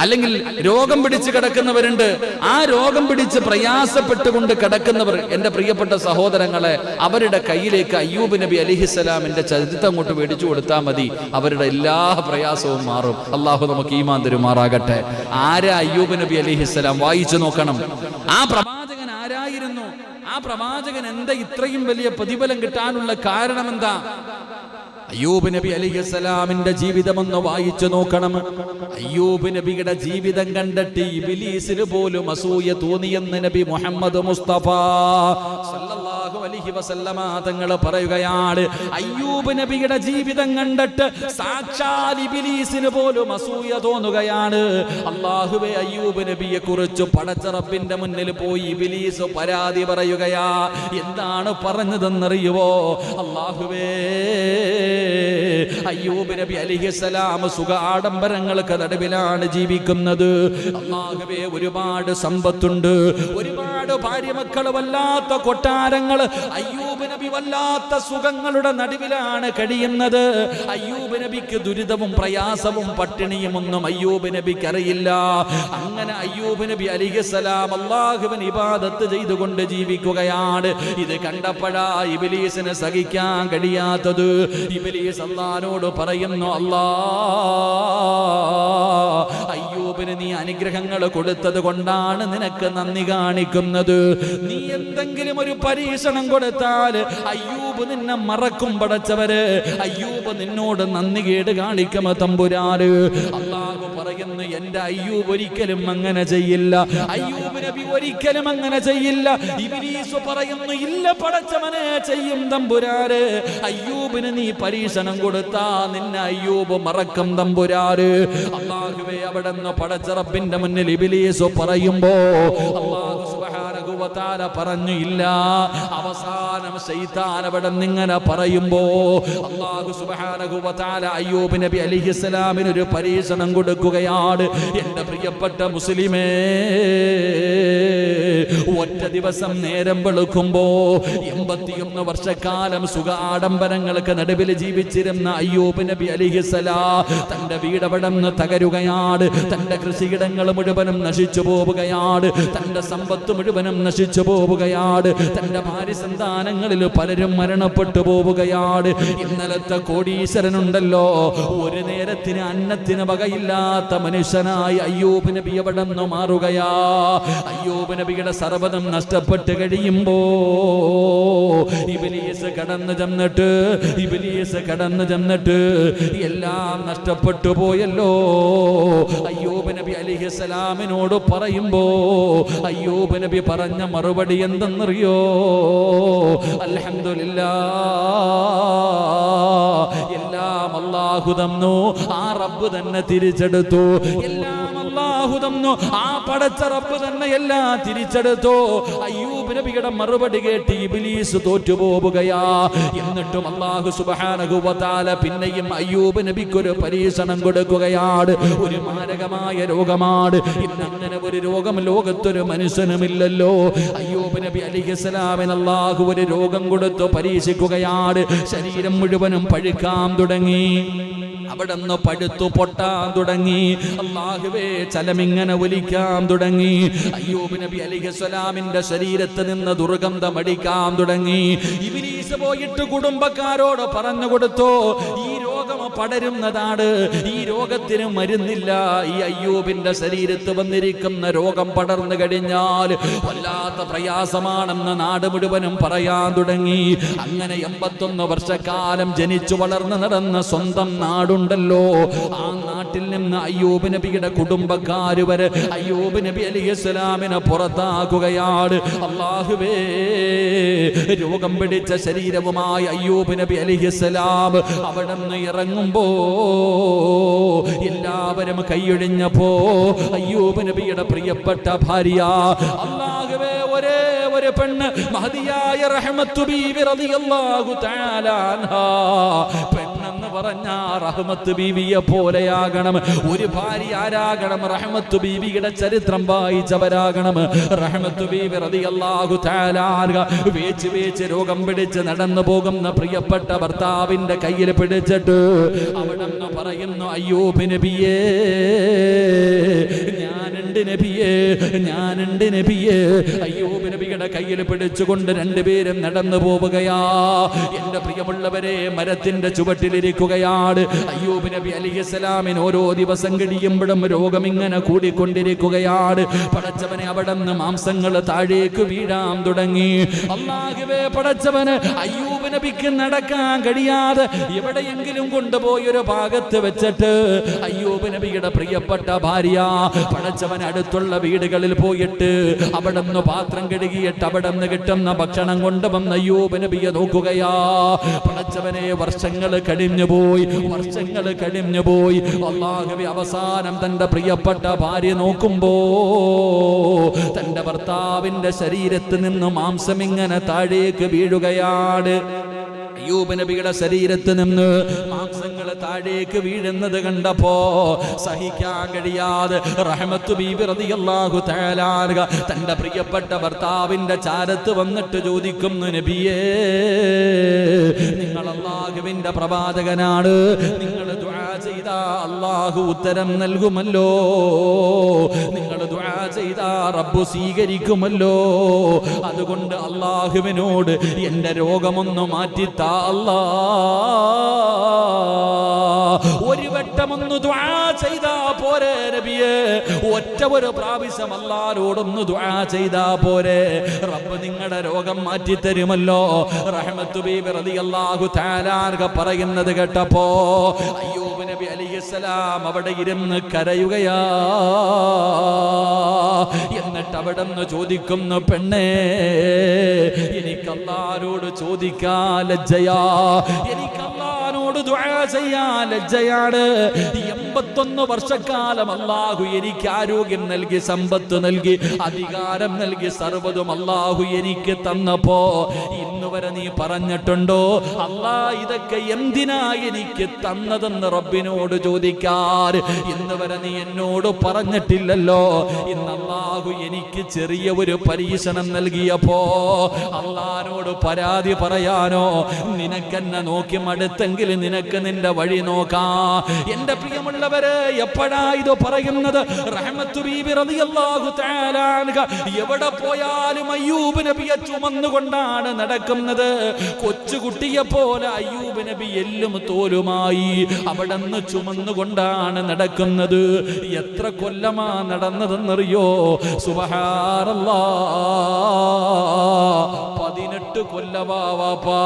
അല്ലെങ്കിൽ രോഗം പിടിച്ച് കിടക്കുന്നവരുണ്ട്. ആ രോഗം പിടിച്ച് പ്രയാസപ്പെട്ടുകൊണ്ട് കിടക്കുന്നവർ, എന്റെ പ്രിയപ്പെട്ട സഹോദരങ്ങളെ, അവരുടെ കയ്യിലേക്ക് അയ്യൂബ് നബി അലൈഹിസ്സലാമിന്റെ ചരിത്രം അങ്ങോട്ട് മേടിച്ചു കൊടുത്താൽ മതി, അവരുടെ എല്ലാ പ്രയാസവും മാറും. അള്ളാഹു നമുക്ക് ഈമാൻ തരുമാറാകട്ടെ. ആരാ അയ്യൂബ് നബി അലൈഹിസ്സലാം? വായിച്ചു നോക്കണം. ആ പ്രവാചകൻ ആരായിരുന്നു? ആ പ്രവാചകൻ എന്താ ഇത്രയും വലിയ പ്രതിഫലം കിട്ടാനുള്ള കാരണം എന്താ? അയ്യൂബ് നബി അലൈഹിസ്സലാമിന്റെ ജീവിതം ഒന്ന് വായിച്ചു നോക്കണം. അയ്യൂബ് നബിയുടെ ജീവിതം കണ്ടിട്ട് ഇബ്ലീസിന് പോലും അസൂയ തോന്നിയെന്ന് നബി മുഹമ്മദ് മുസ്തഫ സല്ലല്ലാഹു അലൈഹി വസല്ലമ തങ്ങൾ പറയുകയാണ്. അയ്യൂബ് നബിയുടെ ജീവിതം കണ്ടിട്ട് സാക്ഷാൽ ഇബ്ലീസിന് പോലും അസൂയ തോന്നുകയാണ്. അല്ലാഹുവേ, അയ്യൂബ് നബിയെ കുറിച്ച് പടച്ച റബ്ബിന്റെ മുന്നിൽ പോയി ഇബ്ലീസ് പരാതി പറയുകയാ. എന്താണ് പറഞ്ഞതെന്നറിയുവോ? അല്ലാഹുവേ, അയ്യൂബ് നബി അലൈഹിസ്സലാം സുഖ ആഡംബരങ്ങൾക്ക് നടുവിലാണ് ജീവിക്കുന്നത്. അല്ലാഹുവേ, ഒരുപാട് സമ്പത്തുണ്ട്, ഒരുപാട് ഭാര്യമക്കൾ, വല്ലാത്ത കൊട്ടാരങ്ങൾ. അയ്യൂബ് നബി വല്ലാത്ത സുഖങ്ങളുടെ നടുവിലാണ് കഴിയുന്നത്. അയ്യൂബ് നബിക്ക് ദുരിതവും പ്രയാസവും പട്ടിണിയും ഒന്നും അയ്യൂബ് നബിക്ക് അറിയില്ല. അങ്ങനെ അയ്യൂബ് നബി അലൈഹിസ്സലാം അല്ലാഹുവിനെ ഇബാദത്ത് ചെയ്തുകൊണ്ട് ജീവിക്കുകയാണ്. ഇത് കണ്ടപ്പോഴാ ഇബ്ലീസിനെ സഹിക്കാൻ കഴിയാത്തത്. ഇബ്ലീസ് അല്ലാഹുവോട് പറയുന്നു, അല്ലാ, അയ്യൂബിന് നീ അനുഗ്രഹങ്ങൾ കൊടുത്തത് കൊണ്ടാണ് നിനക്ക് നന്ദി കാണിക്കുന്നത്. നീ എന്തെങ്കിലും ഒരു പരീക്ഷണം കൊടുത്താൽ അയ്യൂബ് നിന്നെ മറക്കും പടച്ചവര്. അയ്യൂബ് നിന്നോട് നന്ദി കേട് കാണിക്കുമോ തമ്പുരാന്? അല്ലാഹു പറയുന്നു, എന്റെ അയ്യൂബ് ഒരിക്കലും അങ്ങനെ ചെയ്യില്ല. അയ്യൂബ് നബി ഒരിക്കലും അങ്ങനെ ചെയ്യില്ല. ഇബ്ലീസ് പറയുന്നു, ഇല്ല പടച്ചവനെ, ചെയ്യും തമ്പുരാന്. അയ്യൂബിന് നീ പരീക്ഷണം കൊടുത്താ നിന്നെ അയ്യൂബ് മറക്കും തമ്പുരാന്. അല്ലാഹുവേ, അവിടെന്ന് പടച്ച റബ്ബിന്റെ മുന്നിൽ ഇബ്ലീസ് പറയുമ്പോ അല്ലാഹു സുബ്ഹാനഹു വ തആല പറഞ്ഞു, ഇല്ല. അവസാനം ശൈത്താൻ അവിടെ നിങ്ങനെ പറയുമ്പോ അല്ലാഹു സുബ്ഹാനഹു വ തആല അയ്യൂബ് നബി അലൈഹിസ്സലാമിന് ഒരു പരീക്ഷണം കൊടുക്കുകയാണ്. എന്റെ പ്രിയപ്പെട്ട മുസ്ലിമേ, ഒറ്റ ദിവസം നേരം വെളുക്കുമ്പോ 81 വർഷക്കാലം സുഖ ആഡംബരങ്ങൾക്ക് നടുവിൽ ജീവിച്ചിരുന്ന അയ്യൂബ് നബി അലൈഹിസ്സലാം തന്റെ വീടവിടന്ന് തകരുകയാണ്. തന്റെ കൃഷിയിടങ്ങൾ മുഴുവനും നശിച്ചു പോവുകയാണ്. തന്റെ സമ്പത്ത് മുഴുവനും നശിച്ചു പോവുകയാണ്. തന്റെ ഭാര്യ സന്താനങ്ങളിൽ പലരും മരണപ്പെട്ടു പോവുകയാണ്. ഇന്നലത്തെ കോടീശ്വരനുണ്ടല്ലോ, ഒരു നേരത്തിന് അന്നത്തിന് വകയില്ലാത്ത മനുഷ്യനായി അയ്യൂബ് നബി അവിടെ നിന്ന് മാറുകയാ. അയ്യൂബ് നബിയുടെ സർവ്വതം നഷ്ടപ്പെട്ട് കഴിയുമ്പോ ഇബ്ലീസ് കടന്നു ചെന്നിട്ട് എല്ലാം നഷ്ടപ്പെട്ടു പോയല്ലോ. അയ്യൂബ് നബി അലൈഹിസ്സലാമിനോട് പറയുമ്പോ അയ്യൂബ് നബി പറഞ്ഞ മറുപടി എന്തെന്നറിയോ? അൽഹംദുലില്ലാഹ്, എല്ലാം അല്ലാഹു തന്നു, ആ റബ്ബ് തന്നെ തിരിച്ചെടുത്തു. എല്ലാം അല്ലാഹു തന്നു, ആ പടച്ച റബ്ബ് തന്നെ എല്ലാം തിരിച്ചെടുത്തു. അയ്യൂബ് നബിയുടെ മറുപടി കേട്ട് ഇബ്ലീസ് തോറ്റുപോവുകയാ. എന്നിട്ടും അല്ലാഹു സുബ്ഹാനഹു വ തആല പിന്നെയും അയ്യൂബ് നബിക്ക് ഒരു പരീക്ഷണം കൊടുക്കുകയാണ്. ഒരു മാരകമായ രോഗമാണ്. ഇന്ന് അങ്ങനെ ഒരു രോഗം ലോകത്തൊരു മനുഷ്യനുമില്ലല്ലോ. അയ്യൂബ് നബി അലൈഹിസ്സലാമിന് അല്ലാഹു ഒരു രോഗം കൊടുത്തു പരീക്ഷിക്കുകയാണ്. ശരീരം മുഴുവനും പഴുക്കാൻ തുടങ്ങി. അവിടെ നിന്ന് പഴുത്തു പൊട്ടാൻ തുടങ്ങി. അല്ലാഹുവേ, ചലമിങ്ങനെ ഒലിക്കാൻ തുടങ്ങി. അയ്യൂബ് നബി അലൈഹിസ്സലാമിന്റെ ശരീരത്ത് നിന്ന് ദുർഗന്ധം അടിക്കാൻ തുടങ്ങി. ഇബ്ലീസ് പോയിട്ട് കുടുംബക്കാരോട് പറഞ്ഞു കൊടുത്തു, ഈ രോഗം പടരുന്നതാണ്, ഈ രോഗത്തിന് മരുന്നില്ല. ഈ അയ്യൂബിന്റെ ശരീരത്ത് വന്നിരിക്കുന്ന രോഗം പടർന്നു കഴിഞ്ഞാൽ വല്ലാത്ത പ്രയാസമാണെന്ന് നാട് മുഴുവനും പറയാൻ തുടങ്ങി. അങ്ങനെ 81 വർഷക്കാലം ജനിച്ചു വളർന്നു നടന്ന സ്വന്തം നാടുണ്ടല്ലോ, ആ നാട്ടിൽ നിന്ന് അയ്യൂബ് നബിയുടെ കുടുംബക്കാര് വരെ അയ്യൂബ് നബി അലൈഹിസ്സലാമിനെ പുറത്താക്കുകയാണ്. അല്ലാഹുവേ, രോഗം പിടിച്ച ശരീരവുമായി അയ്യൂബ് നബി അലൈഹിസ്സലാം അവിടെ നിന്ന് ഇറങ്ങുമ്പോ എല്ലാവരും കൈയൊഴിഞ്ഞപ്പോ അയ്യൂബ് നബിയുടെ പ്രിയപ്പെട്ട ഭാര്യ, അല്ലാഹുവേ, ഒരേ ഒരു പെണ്ണ് മഹദിയായ റഹ്മത്ത് ബീവി റളിയല്ലാഹു തആല അൻഹാ, പെണ്ണെന്ന് പറഞ്ഞ റഹ്മത്ത് ബീവിയെ പോലെയാകണം. ഒരു ഭാര്യ ആരാകണം? റഹ്മത്ത് ബീവിയുടെ ചരിത്രം വായിച്ചവരാകണം. റഹ്മത്ത് ബീവി റളിയല്ലാഹു തആല അൻഹാ വേച്ച് രോഗം പിടിച്ച് നടന്നു പോകുന്ന പ്രിയപ്പെട്ട ഭർത്താവിന്റെ കയ്യിൽ പിടിച്ചിട്ട് അവിടെ നിന്ന് പറയുന്നു, അയ്യൂബ് നബിയേ, ഞാനുണ്ട് നബിയേ. അയ്യൂബ് നബിയുടെ കയ്യിൽ പിടിച്ചുകൊണ്ട് രണ്ടുപേരും നടന്നു പോവുകയാ. എന്റെ പ്രിയമുള്ളവരെ, മരത്തിന്റെ ചുവട്ടിലിരിക്കുകയാണ്. അയ്യൂബ് നബി അലൈഹിസ്സലാമിന് ഓരോ ദിവസം കഴിയുമ്പോഴും രോഗം ഇങ്ങനെ കൂടിക്കൊണ്ടിരിക്കുകയാണ്. പടച്ചവനെ, അവിടെ നിന്ന് മാംസങ്ങൾ താഴേക്ക് വീഴാൻ തുടങ്ങി. അല്ലാഹുവേ, പടച്ചവന് അയ്യൂബ് നബിക്ക് നടക്കാൻ കഴിയാതെ എവിടെയെങ്കിലും കൊണ്ടുപോയി ഒരു ഭാഗത്ത് വെച്ചിട്ട് അയ്യൂബ് നബിയുടെ പ്രിയപ്പെട്ട ഭാര്യ പടച്ചവൻ അടുത്തുള്ള വീടുകളിൽ പോയിട്ട് അവിടെ നിന്ന് പാത്രം കഴുകിയിട്ട് അവിടെ നിന്ന് കിട്ടുന്ന ഭക്ഷണം കൊണ്ടുവന്ന് അയ്യൂബ് നബിയെ നോക്കുകയാ. പടച്ചവനെ, വർഷങ്ങൾ കഴിഞ്ഞുപോയി. അല്ലാഹുവേ, അവസാനം തന്റെ പ്രിയപ്പെട്ട ഭാര്യ നോക്കുമ്പോ തന്റെ ഭർത്താവിന്റെ ശരീരത്തിൽ നിന്ന് മാംസം ഇങ്ങനെ താഴേക്ക് വീഴുകയാണ്. അയ്യൂബ് നബിയുടെ ശരീരത്തിൽ നിന്ന് മാംസങ്ങൾ താഴേക്ക് വീഴുന്നത് കണ്ടപ്പോ സഹിക്കാൻ കഴിയാതെ റഹ്മത്ത് ബീവി റളിയല്ലാഹു തആല അൻഹ തന്റെ പ്രിയപ്പെട്ട ഭർത്താവിന്റെ ചാരത്ത് വന്നിട്ട് ചോദിക്കുന്നു, നബിയേ, നിങ്ങൾ അല്ലാഹുവിന്റെ പ്രവാചകനാണ്, നിങ്ങൾ ദുആ ചെയ്താ അല്ലാഹു ഉത്തരം നൽകുമല്ലോ, നിങ്ങൾ ദുആ ചെയ്താ റബ്ബ് സ്വീകരിക്കുമല്ലോ. അതുകൊണ്ട് അല്ലാഹുവിനോട് എന്റെ രോഗമൊന്ന് മാറ്റിത്താ അല്ലാ. ഒരു വട്ടമൊന്ന് ദുആ ചെയ്താ പോരെ നബിയേ, ഒറ്റ ഒരു പ്രാവശ്യം അല്ലാഹുവോടൊന്ന് ദുആ ചെയ്താ പോരെ, റബ്ബ് നിങ്ങളുടെ രോഗം മാറ്റി തരുമല്ലോ. റഹ്മത്ത് ബീവി റളിയല്ലാഹു തആല അൻഹ പറയുന്നത് കേട്ടപ്പോ അയ്യൂബ് നബി അലൈഹിസ്സലാം അവിടെ ഇരുന്ന് കരയുകയാ. എന്നിട്ട് അവിടെ നിന്ന് ചോദിക്കുന്നു, പെണ്ണേ, എനിക്ക് അല്ലാഹുവോട് ചോദിക്കാൻ ലജ്ജയാ, എനിക്ക് അല്ലാഹുവോട് റബ്ബിനോട് ദുആ ചെയ്യാൻ ലജ്ജയാണ്. 81 വർഷക്കാലം അല്ലാഹു എനിക്ക് ആരോഗ്യം നൽകി, സമ്പത്ത് നൽകി, അധികാരം നൽകി, സർവ്വതും അല്ലാഹു എനിക്ക് തന്നപ്പോ ഇന്ന് വരെ നീ പറഞ്ഞിട്ടുണ്ടോ അല്ലാ ഇതൊക്കെ എന്തിനാ എനിക്ക് തന്നതെന്ന് റബ്ബിനോട് ചോദിക്കാൻ? ഇന്ന് വരെ നീ എന്നോട് പറഞ്ഞിട്ടില്ലല്ലോ. ഇന്ന് അല്ലാഹു എനിക്ക് ചെറിയ ഒരു പരീക്ഷണം നൽകിയപ്പോ അല്ലാഹുവോട് പരാതി പറയാനോ? നിനക്കെന്നെ നോക്കി മടുത്തെങ്കിൽ നിനക്ക് നിന്റെ വഴി നോക്കാം. എന്റെ പ്രിയമുള്ളവരെ, എപ്പോഴാ ഇത് പറയുന്നത്? റഹ്മത്ത് ബീബി റളിയല്ലാഹു തആല അൻഹ എവിടെ പോയാലും അയ്യൂബ് നബിയെ ചുമന്നുകൊണ്ടാണ് നടക്കുന്നത്. കൊച്ചുകുട്ടിയെ പോലെ അയ്യൂബ് നബി എല്ലും തോലുമായി അവിടെന്ന് ചുമന്നുകൊണ്ടാണ് നടക്കുന്നത്. എത്ര കൊല്ലമാ നടന്നതെന്നറിയോ? സുബ്ഹാനല്ലാഹ്, 18 കൊല്ലമാ വാപ്പാ.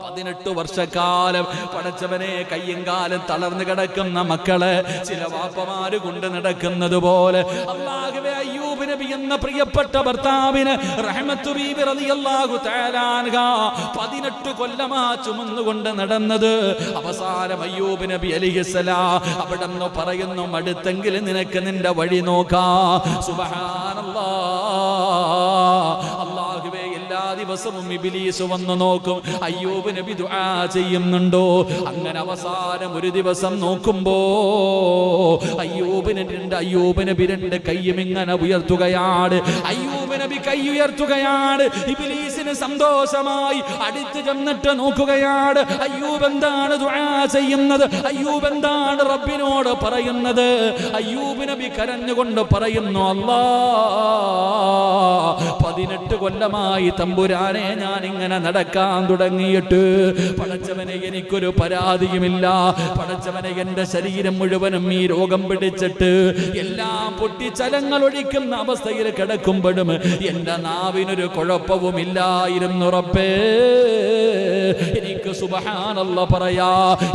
18 വർഷക്കാലം പടച്ചവനെ കയ്യും കാലം തളർന്നു കിടക്കുന്ന മക്കളെ ചില വാപ്പമാര് കൊണ്ട് നടക്കുന്നത് പോലെ അല്ലാഹുവേ, അയ്യൂബ് നബി എന്ന പ്രിയപ്പെട്ട ഭർത്താവിന് റഹ്മത്ത് ബീബി റളിയല്ലാഹു തആല അൻഹ 18 കൊല്ലമാ ചുമന്നുകൊണ്ട് നടന്നത്. അവസാനം അയ്യൂബ് നബി അലൈഹിസ്സലാം അവിടെന്ന് പറയുന്നു, മടുത്തെങ്കിൽ നിനക്ക് നിന്റെ വഴി നോക്കാം. സുബ്ഹാനല്ലാഹ്, അല്ലാഹുവേ, എല്ലാ ദിവസവും ഇബ്ലീസ് വന്നു നോക്കും അയ്യൂബ് നബി ദുആ ചെയ്യുന്നുണ്ടോ. അങ്ങനെ അവസാനം ഒരു ദിവസം നോക്കുമ്പോ അയ്യൂബ് നബി 2 കൈയും ഇങ്ങനെ ഉയർത്തുകയാണ്. അയ്യൂബ് നബി കൈ ഉയർത്തുകയാണ്. ഇബ്ലീസിന് സന്തോഷമായി അടുത്ത് ചെന്നിട്ട് നോക്കുകയാണ്. അയ്യൂബ് എന്താണ് ദുആ ചെയ്യുന്നത്? അയ്യൂബ് എന്താണ് റബ്ബിനോട് പറയുന്നത്? അയ്യൂബ് നബി കരഞ്ഞുകൊണ്ട് പറയുന്നു, അല്ലാ 18 കൊല്ലമായി തമ്പുരാനെ ഞാൻ ഇങ്ങനെ നടക്കാൻ തുടങ്ങിയിട്ട് പടച്ചവനെ എനിക്കൊരു പരാതിയുമില്ല. പടച്ചവനെ എന്റെ ശരീരം മുഴുവനും ഈ രോഗം പിടിച്ചിട്ട് എല്ലാം പൊട്ടിച്ചലങ്ങൾ ഒഴിക്കുന്ന അവസ്ഥയിൽ കിടക്കുമ്പോഴും എന്റെ നാവിനൊരു കുഴപ്പവുമില്ലായിരുന്നു റബ്ബേ. എനിക്ക് സുബ്ഹാനല്ലാഹ് പറയാ,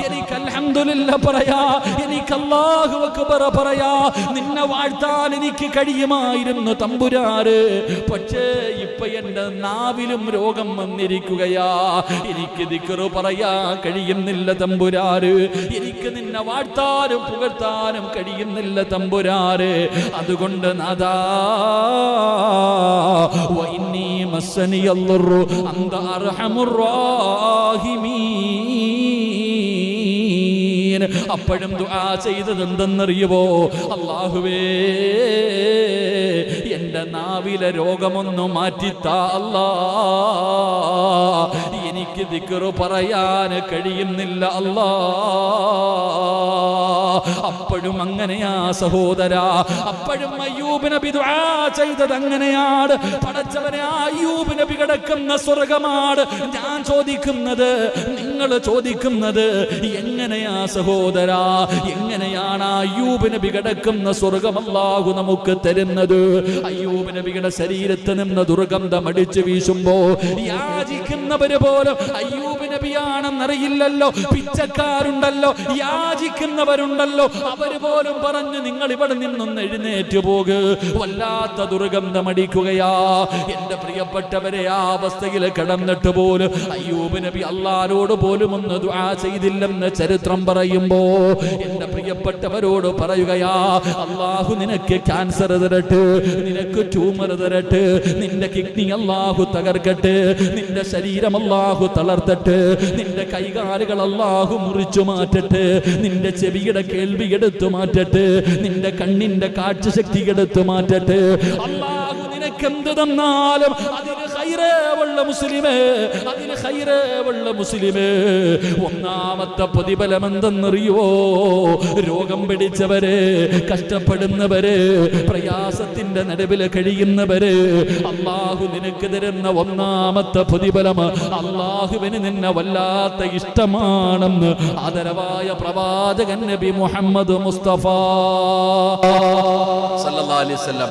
എനിക്ക് അൽഹംദുലില്ലാഹ് പറയാ, എനിക്ക് അല്ലാഹു അക്ബർ പറയാ, നിന്നെ വാഴ്ത്താൻ എനിക്ക് കഴിയുമായിരുന്നു തമ്പുരാന്. പക്ഷേ ഇപ്പൊ എന്റെ നാവിലും രോഗം വന്നിരിക്കുകയാ. എനിക്ക് ദിക്റ് പറയാൻ കഴിയുന്നില്ല തമ്പുരാന്. എനിക്ക് നിന്നെ വാഴ്ത്താനും പുകഴ്ത്താനും കഴിയുന്നില്ല തമ്പുരാന്. അതുകൊണ്ട് നാദാ വഇന്നി മസ്സനിയല്ലറു അന്ത അർഹമുർ റാഹിമീൻ. അപ്പോഴും ദുആ ചെയ്തത് എന്തെന്നറിയുവോ? അല്ലാഹുവേ, എന്റെ നാവിലെ രോഗമൊന്നു മാറ്റിത്താ അല്ലാ. എനിക്ക് ദിക്റ് പറയാൻ കഴിയുന്നില്ല അല്ലാ. അപ്പോഴും അങ്ങനെയാ സഹോദരാ, അപ്പോഴും അയ്യൂബ് നബി ദുആ ചെയ്തത് അങ്ങനെയാണ്. പടച്ചവനെ, അയ്യൂബ് നബി കിടക്കുന്ന സ്വർഗമാണ് ഞാൻ ചോദിക്കുന്നത്, നിങ്ങൾ ചോദിക്കുന്നത് എങ്ങനെയാ സഹോദരാ? എങ്ങനെയാണ് അയ്യൂബ് നബി കിടക്കുന്ന സ്വർഗം അല്ലാഹു നമുക്ക് തരുന്നത്? അയ്യൂബ് നബിയുടെ ശരീരത്തിൽ നിന്ന് ദുർഗന്ധം അടിച്ചു വീശുമ്പോ യാചിക്കുന്നവര് പോലും അയ്യൂബ് നബിയാണെന്നറിയില്ലല്ലോ. പിച്ചക്കാരുണ്ടല്ലോ, യാചിക്കുന്നവരുണ്ടല്ലോ, അവര് പോലും പറഞ്ഞു നിങ്ങൾ ഇവിടെ നിന്നൊന്ന് എഴുന്നേറ്റ് പോക്, വല്ലാത്ത ദുർഗന്ധം അടിക്കുകയാ. എന്റെ പ്രിയപ്പെട്ടവരെ, ആ അവസ്ഥയിൽ കിടന്നിട്ട് പോലും അയ്യൂബ് നബി അല്ലാഹുവോട് പോലും ഒന്ന് ദുആ ചെയ്തില്ലെന്ന് ചരിത്രം പറയുമ്പോ എന്റെ പ്രിയപ്പെട്ടവരോട് പറയുകയാ, അല്ലാഹു നിനക്ക് ക്യാൻസർ തരട്ടെ, നിനക്ക് ട്യൂമർ തരട്ടെ, നിന്റെ കിഡ്നി അല്ലാഹു തകർക്കട്ടെ, നിന്റെ ശരീരം അല്ലാഹു തളർത്തട്ടെ, നിന്റെ കൈകാലുകൾ അല്ലാഹു മുറിച്ചു മാറ്റട്ടെ, നിന്റെ ചെവിയുടെ കേൾവി എടുത്തു മാറ്റട്ടെ, നിന്റെ കണ്ണിന്റെ കാഴ്ചശക്തി എടുത്തു മാറ്റട്ടെ. അല്ലാഹു നിനക്ക് എന്ത് തന്നാലും അതിന് ഖൈറുള്ള മുസ്ലിമേ, അതിന് ഖൈറുള്ള മുസ്ലിമേ, ഒന്നാമത്തെ പ്രതിഫലം എന്തെന്നറിയോ? രോഗം പിടിച്ചവരെ, കഷ്ടപ്പെടുന്നവരെ, പ്രയാസത്തിന്റെ നടുവിൽ കഴിയുന്നവരെ അല്ലാഹു നിനക്ക് തരുന്ന ഒന്നാമത്തെ പ്രതിഫലം അല്ലാഹുവിന് നിന്നെ വല്ലാത്ത ഇഷ്ടമാണെന്ന് ആദരവായ പ്രവാചകൻ നബി മുഹമ്മദ് മുസ്തഫ സല്ലല്ലാഹു അലൈഹി വസല്ലം